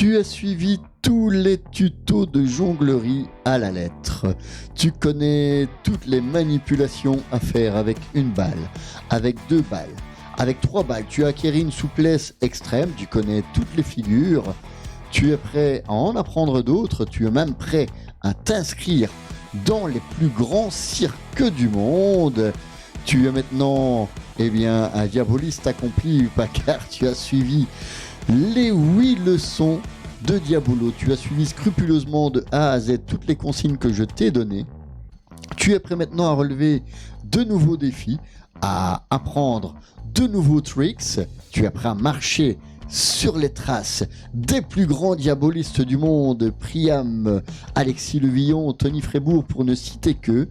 Tu as suivi tous les tutos de jonglerie à la lettre. Tu connais toutes les manipulations à faire avec une balle, avec 2 balles, avec 3 balles. Tu as acquis une souplesse extrême, tu connais toutes les figures. Tu es prêt à en apprendre d'autres, tu es même prêt à t'inscrire dans les plus grands cirques du monde. Tu es maintenant un diaboliste accompli, car tu as suivi les 8 leçons de Diabolo. Tu as suivi scrupuleusement de A à Z toutes les consignes que je t'ai données. Tu es prêt maintenant à relever de nouveaux défis, à apprendre de nouveaux tricks. Tu es prêt à marcher sur les traces des plus grands diabolistes du monde, Priam, Alexis Levillon, Tony Frébourg, pour ne citer que.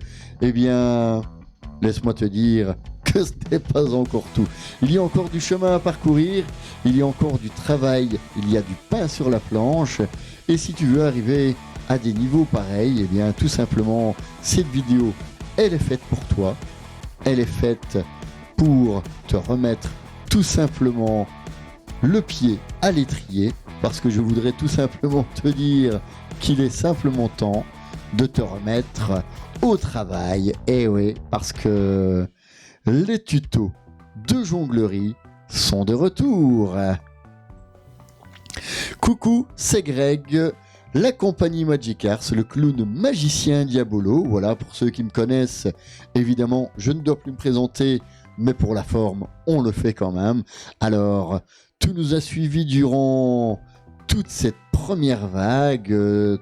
Laisse-moi te dire que ce n'est pas encore tout. Il y a encore du chemin à parcourir, il y a encore du travail, il y a du pain sur la planche. Et si tu veux arriver à des niveaux pareils, tout simplement, cette vidéo, elle est faite pour toi. Elle est faite pour te remettre tout simplement le pied à l'étrier, parce que je voudrais tout simplement te dire qu'il est simplement temps de te remettre au travail. Et oui, parce que les tutos de jonglerie sont de retour. Coucou, c'est Greg, la compagnie Magic Arts, le clown magicien Diabolo. Voilà, pour ceux qui me connaissent, évidemment, je ne dois plus me présenter, mais pour la forme, on le fait quand même. Alors, tu nous as suivis durant toute cette première vague,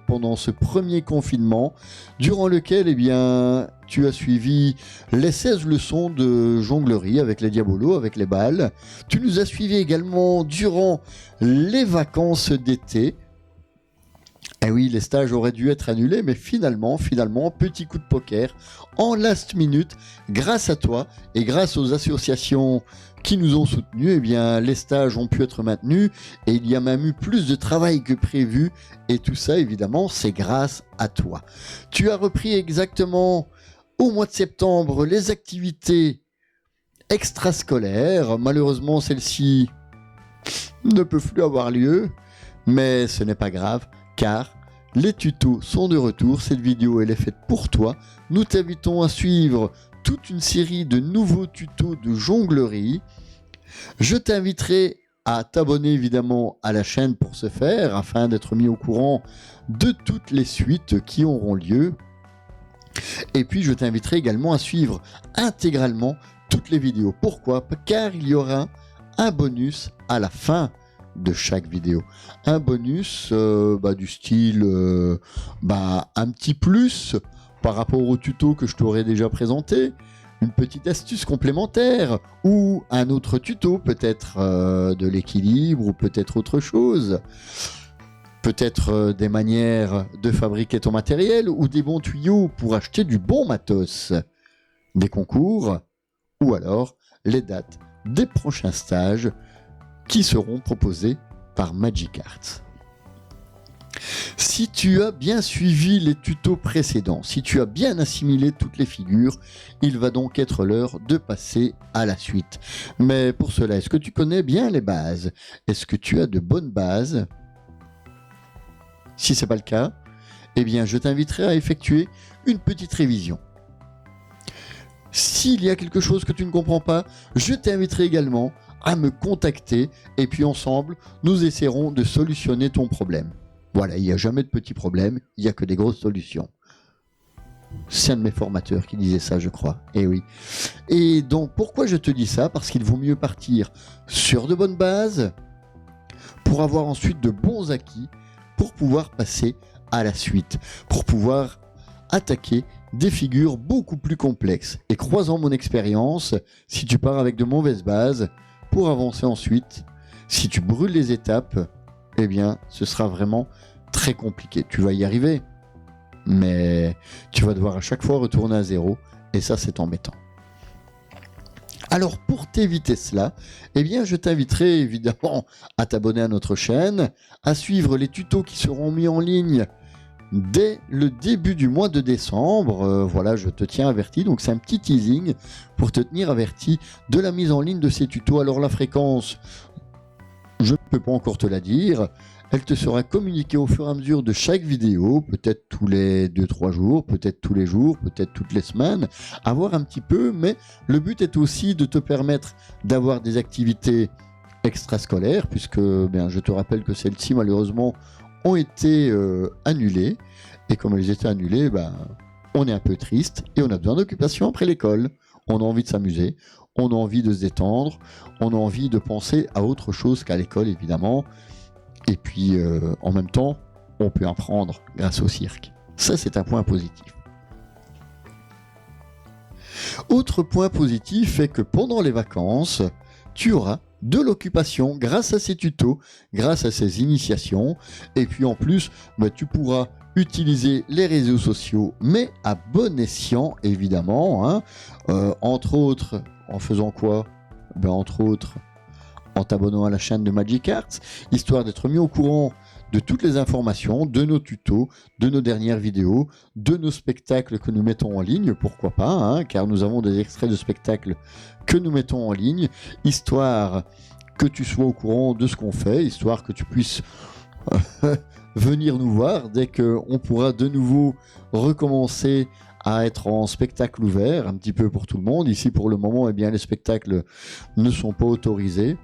pendant ce premier confinement, durant lequel tu as suivi les 16 leçons de jonglerie avec les diabolos, avec les balles. Tu nous as suivis également durant les vacances d'été. Eh oui, les stages auraient dû être annulés, mais finalement, petit coup de poker, en last minute, grâce à toi et grâce aux associations qui nous ont soutenus, les stages ont pu être maintenus et il y a même eu plus de travail que prévu, et tout ça, évidemment, c'est grâce à toi. Tu as repris exactement au mois de septembre les activités extrascolaires. Malheureusement, celles-ci ne peuvent plus avoir lieu, mais ce n'est pas grave, car les tutos sont de retour. Cette vidéo, elle est faite pour toi. Nous t'invitons à suivre toute une série de nouveaux tutos de jonglerie. Je t'inviterai à t'abonner évidemment à la chaîne pour ce faire, afin d'être mis au courant de toutes les suites qui auront lieu. Et puis je t'inviterai également à suivre intégralement toutes les vidéos. Pourquoi ? Car il y aura un bonus à la fin de chaque vidéo. Un bonus du style un petit plus par rapport au tuto que je t'aurais déjà présenté, une petite astuce complémentaire ou un autre tuto, peut-être de l'équilibre ou peut-être autre chose. Peut-être des manières de fabriquer ton matériel ou des bons tuyaux pour acheter du bon matos, des concours ou alors les dates des prochains stages qui seront proposés par Magic Arts. Si tu as bien suivi les tutos précédents, si tu as bien assimilé toutes les figures, il va donc être l'heure de passer à la suite. Mais pour cela, est-ce que tu connais bien les bases ? Est-ce que tu as de bonnes bases ? Si ce n'est pas le cas, je t'inviterai à effectuer une petite révision. S'il y a quelque chose que tu ne comprends pas, je t'inviterai également à me contacter et puis ensemble, nous essaierons de solutionner ton problème. Voilà, il n'y a jamais de petits problèmes, il n'y a que des grosses solutions. C'est un de mes formateurs qui disait ça, je crois. Eh oui. Et donc, pourquoi je te dis ça ? Parce qu'il vaut mieux partir sur de bonnes bases pour avoir ensuite de bons acquis, pour pouvoir passer à la suite, pour pouvoir attaquer des figures beaucoup plus complexes. Et croisant mon expérience, si tu pars avec de mauvaises bases, pour avancer ensuite, si tu brûles les étapes, ce sera vraiment très compliqué. Tu vas y arriver, mais tu vas devoir à chaque fois retourner à zéro, et ça, c'est embêtant. Alors, pour t'éviter cela, je t'inviterai évidemment à t'abonner à notre chaîne, à suivre les tutos qui seront mis en ligne dès le début du mois de décembre. Voilà, je te tiens averti. Donc, c'est un petit teasing pour te tenir averti de la mise en ligne de ces tutos. Alors, la fréquence, je ne peux pas encore te la dire. Elle te sera communiquée au fur et à mesure de chaque vidéo, peut-être tous les 2-3 jours, peut-être tous les jours, peut-être toutes les semaines, à voir un petit peu, mais le but est aussi de te permettre d'avoir des activités extrascolaires, puisque je te rappelle que celles-ci malheureusement ont été annulées, et comme elles étaient annulées, on est un peu triste et on a besoin d'occupation après l'école. On a envie de s'amuser, on a envie de se détendre, on a envie de penser à autre chose qu'à l'école évidemment. Et puis en même temps, on peut apprendre grâce au cirque. Ça, c'est un point positif. Autre point positif est que pendant les vacances, tu auras de l'occupation grâce à ces tutos, grâce à ces initiations. Et puis en plus, tu pourras utiliser les réseaux sociaux, mais à bon escient évidemment, hein. Entre autres, en faisant quoi? Entre autres, en t'abonnant à la chaîne de Magic Arts, histoire d'être mis au courant de toutes les informations, de nos tutos, de nos dernières vidéos, de nos spectacles que nous mettons en ligne, pourquoi pas, hein, car nous avons des extraits de spectacles que nous mettons en ligne, histoire que tu sois au courant de ce qu'on fait, histoire que tu puisses venir nous voir dès qu'on pourra de nouveau recommencer à être en spectacle ouvert, un petit peu pour tout le monde. Ici, pour le moment, les spectacles ne sont pas autorisés.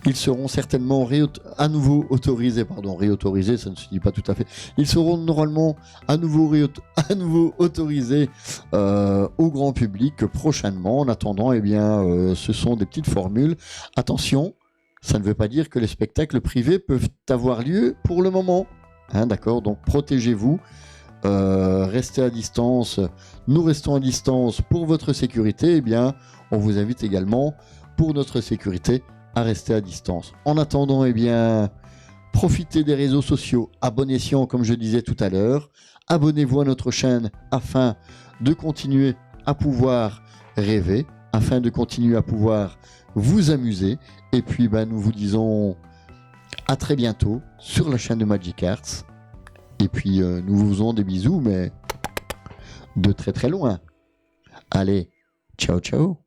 Ils seront certainement à nouveau autorisés, réautorisés, ça ne se dit pas tout à fait. Ils seront normalement à nouveau autorisés au grand public prochainement. En attendant, ce sont des petites formules. Attention, ça ne veut pas dire que les spectacles privés peuvent avoir lieu pour le moment. Hein, d'accord, donc protégez-vous. Restez à distance. Nous restons à distance pour votre sécurité. On vous invite également pour notre sécurité à rester à distance. En attendant, profitez des réseaux sociaux, abonnez-vous comme je disais tout à l'heure, abonnez-vous à notre chaîne afin de continuer à pouvoir rêver, afin de continuer à pouvoir vous amuser. Et puis nous vous disons à très bientôt sur la chaîne de Magic Arts. Et puis nous vous faisons des bisous, mais de très très loin. Allez, ciao ciao.